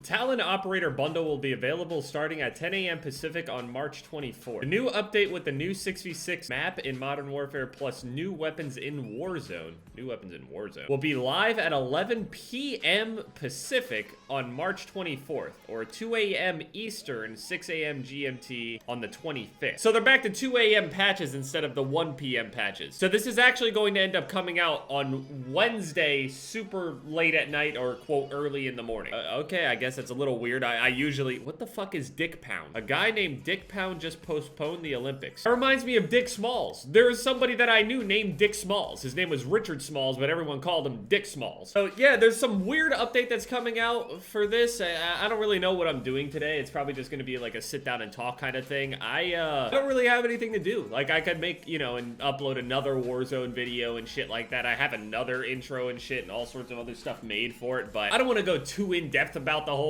Talon Operator Bundle will be available starting at 10 a.m. Pacific on March 24th. A new update with the new 6v6 map in Modern Warfare plus new weapons in Warzone. New weapons in Warzone. Will be live at 11 p.m. Pacific on March 24th, or 2 a.m. Eastern, 6 a.m. GMT on the 25th. So they're back to 2 a.m. patches instead of the 1 p.m. patches. So this is actually going to end up coming out on Wednesday, super late at night, or quote, early in the morning. Okay, I guess it's a little weird. I usually, what the fuck is Dick Pound? A guy named Dick Pound just postponed the Olympics. That reminds me of Dick Smalls. There's somebody that I knew named Dick Smalls. His name was Richard Smalls, but everyone called him Dick Smalls. So yeah, there's some weird update that's coming out for this. I don't really know what I'm doing today. It's probably just gonna be like a sit down and talk kind of thing. I don't really have anything to do. Like, I could make, you know, and upload another Warzone video and shit like that. I have another intro and shit and all sorts of other stuff made for it, but I don't want to go too in depth about the whole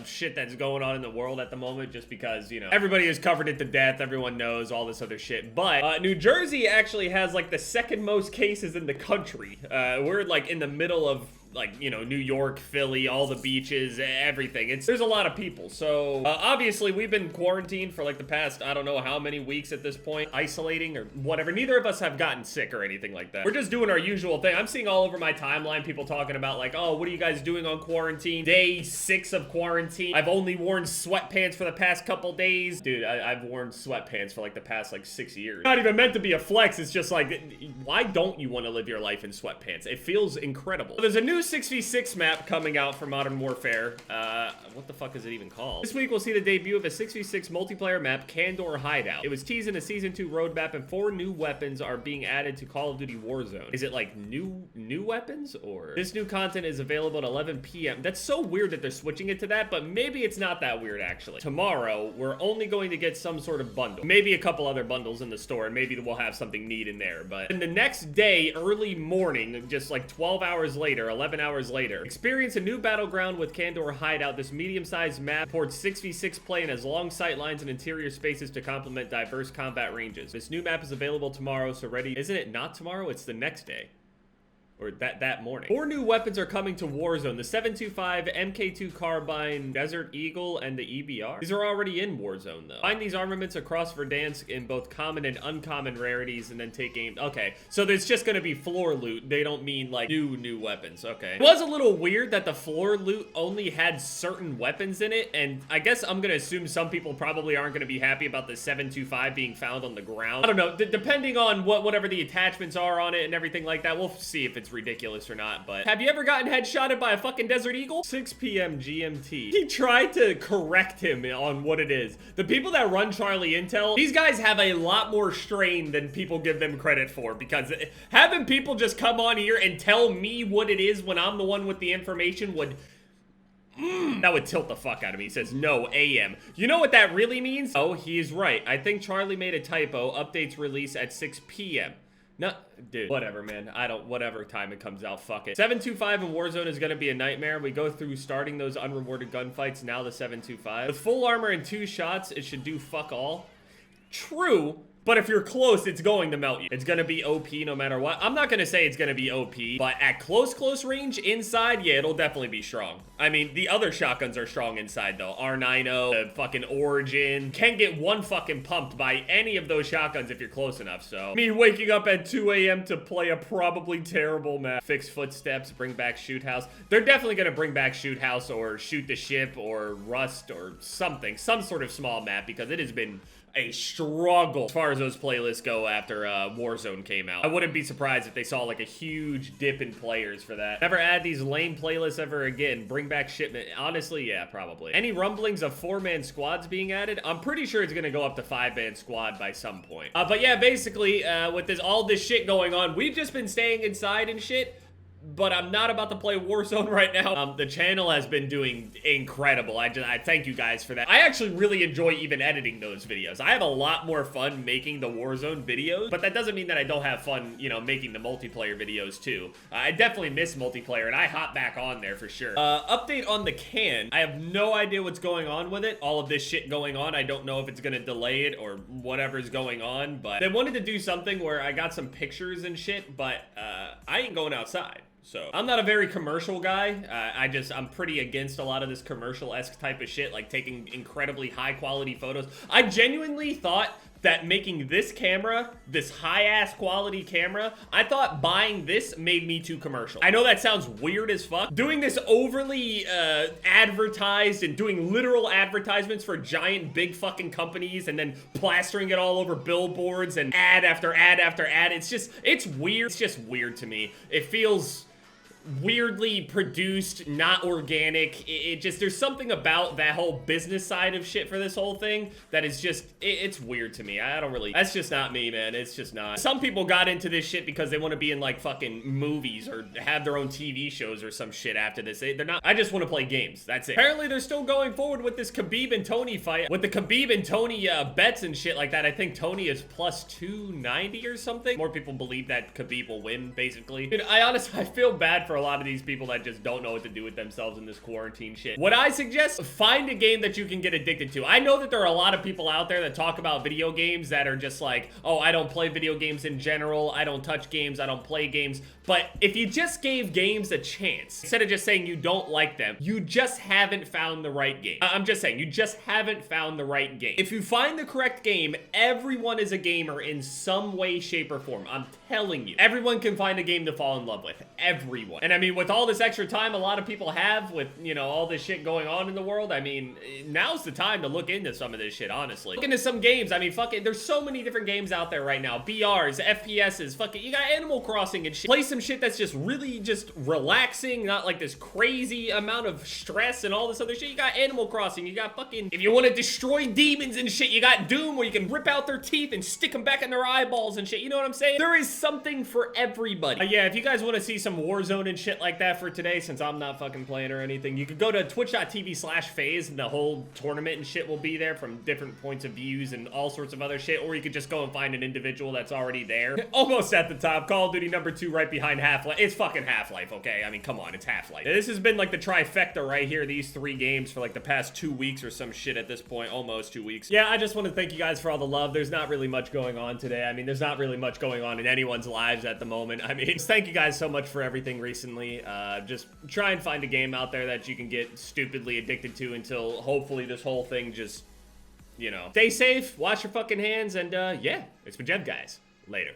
shit that's going on in the world at the moment, just because, you know, everybody has covered it to death. Everyone knows all this other shit. But New Jersey actually has like the second most cases in the country. We're like in the middle of, like, you know, New York, Philly, all the beaches, everything. There's a lot of people. So obviously we've been quarantined for like the past, I don't know how many weeks at this point, isolating or whatever. Neither of us have gotten sick or anything like that. We're just doing our usual thing. I'm seeing all over my timeline people talking about like, oh, what are you guys doing on quarantine? Day 6 of quarantine. I've only worn sweatpants for the past couple days. Dude, I've worn sweatpants for like the past like 6 years. Not even meant to be a flex. It's just like, why don't you want to live your life in sweatpants? It feels incredible. So there's a new 6v6 map coming out for Modern Warfare. What the fuck is it even called? This week we'll see the debut of a 6v6 multiplayer map, Candor Hideout. It was teased in a Season 2 roadmap, and 4 new weapons are being added to Call of Duty Warzone. Is it like new weapons, or? This new content is available at 11 p.m. That's so weird that they're switching it to that, but maybe it's not that weird actually. Tomorrow, we're only going to get some sort of bundle. Maybe a couple other bundles in the store, and maybe we'll have something neat in there, but then the next day, early morning, just like 12 hours later, 11 hours later, experience a new battleground with Candor Hideout. This medium-sized map supports 6v6 play and has long sight lines and interior spaces to complement diverse combat ranges. This new map is available tomorrow, so ready. Isn't it not tomorrow? It's the next day. Or that morning. 4 new weapons are coming to Warzone. The 725, MK2 Carbine, Desert Eagle, and the EBR. These are already in Warzone, though. Find these armaments across Verdansk in both common and uncommon rarities, and then take aim. Okay, so there's just gonna be floor loot. They don't mean, like, new weapons. Okay. It was a little weird that the floor loot only had certain weapons in it, and I guess I'm gonna assume some people probably aren't gonna be happy about the 725 being found on the ground. I don't know. Depending on whatever the attachments are on it and everything like that, we'll see if it's ridiculous or not. But have you ever gotten headshotted by a fucking Desert Eagle? 6 p.m. GMT. He tried to correct him on what it is. The people that run Charlie Intel, these guys have a lot more strain than people give them credit for, because having people just come on here and tell me what it is when I'm the one with the information would... that would tilt the fuck out of me. He says, no, AM. You know what that really means? Oh, he's right. I think Charlie made a typo. Updates release at 6 p.m. No, dude, whatever, man. Whatever time it comes out, fuck it. 725 in Warzone is gonna be a nightmare. We go through starting those unrewarded gunfights, now the 725. With full armor and 2 shots, it should do fuck all. True. But if you're close, it's going to melt you. It's going to be OP no matter what. I'm not going to say it's going to be OP, but at close range, inside, yeah, it'll definitely be strong. I mean, the other shotguns are strong inside, though. R90, the fucking Origin. Can get one fucking pumped by any of those shotguns if you're close enough, so. Me waking up at 2 a.m. to play a probably terrible map. Fix footsteps, bring back Shoot House. They're definitely going to bring back Shoot House or Shoot the Ship or Rust or something. Some sort of small map, because it has been a struggle as far as those playlists go after Warzone came out. I wouldn't be surprised if they saw like a huge dip in players for that. Never add these lame playlists ever again. Bring back shipment. Honestly, yeah, probably. Any rumblings of 4-man squads being added? I'm pretty sure it's gonna go up to 5-man squad by some point. But yeah, basically, with all this shit going on, we've just been staying inside and shit. But I'm not about to play Warzone right now. The channel has been doing incredible. I thank you guys for that. I actually really enjoy even editing those videos. I have a lot more fun making the Warzone videos, but that doesn't mean that I don't have fun, you know, making the multiplayer videos too. I definitely miss multiplayer, and I hop back on there for sure. Update on the can. I have no idea what's going on with it. All of this shit going on. I don't know if it's gonna delay it or whatever's going on, but they wanted to do something where I got some pictures and shit, but I ain't going outside. So I'm not a very commercial guy. I'm pretty against a lot of this commercial-esque type of shit, like taking incredibly high quality photos. I genuinely thought that making this camera, this high-ass quality camera, I thought buying this made me too commercial. I know that sounds weird as fuck. Doing this overly advertised and doing literal advertisements for giant big fucking companies and then plastering it all over billboards and ad after ad after ad, it's weird. It's just weird to me. It feels weirdly produced, not organic. There's something about that whole business side of shit for this whole thing that is just, it's weird to me. I don't really, that's just not me, man. It's just not. Some people got into this shit because they want to be in like fucking movies or have their own TV shows or some shit after this. They're not, I just want to play games. That's it. Apparently they're still going forward with this Khabib and Tony fight. With the Khabib and Tony bets and shit like that, I think Tony is plus 290 or something. More people believe that Khabib will win, basically. Dude, I feel bad for a lot of these people that just don't know what to do with themselves in this quarantine shit. What I suggest, find a game that you can get addicted to. I know that there are a lot of people out there that talk about video games that are just like, oh, I don't play video games in general, I don't touch games, I don't play games. But if you just gave games a chance, instead of just saying you don't like them, you just haven't found the right game. I'm just saying, you just haven't found the right game. If you find the correct game, everyone is a gamer in some way, shape, or form. I'm telling you. Everyone can find a game to fall in love with. Everyone. And I mean, with all this extra time a lot of people have with, you know, all this shit going on in the world, I mean, now's the time to look into some of this shit, honestly. Look into some games. I mean, fuck it. There's so many different games out there right now. BRs, FPSs, fuck it. You got Animal Crossing and shit. Play some shit that's just really just relaxing, not like this crazy amount of stress and all this other shit. You got Animal Crossing. You got fucking, if you want to destroy demons and shit, you got Doom where you can rip out their teeth and stick them back in their eyeballs and shit. You know what I'm saying? There is something for everybody. Yeah, if you guys want to see some Warzone and shit like that for today, since I'm not fucking playing or anything, you could go to twitch.tv/FaZe and the whole tournament and shit will be there from different points of views and all sorts of other shit, or you could just go and find an individual that's already there. Almost at the top. Call of Duty #2 right behind Half-Life. It's fucking Half-Life, okay? I mean, come on, it's Half-Life. This has been like the trifecta right here, these 3 games for like the past 2 weeks or some shit at this point, almost 2 weeks. Yeah, I just want to thank you guys for all the love. There's not really much going on today. I mean, there's not really much going on in anyone's lives at the moment. I mean, just thank you guys so much for everything recently. Just try and find a game out there that you can get stupidly addicted to until hopefully this whole thing just, you know, stay safe, wash your fucking hands, and yeah, it's been Jev, guys. Later.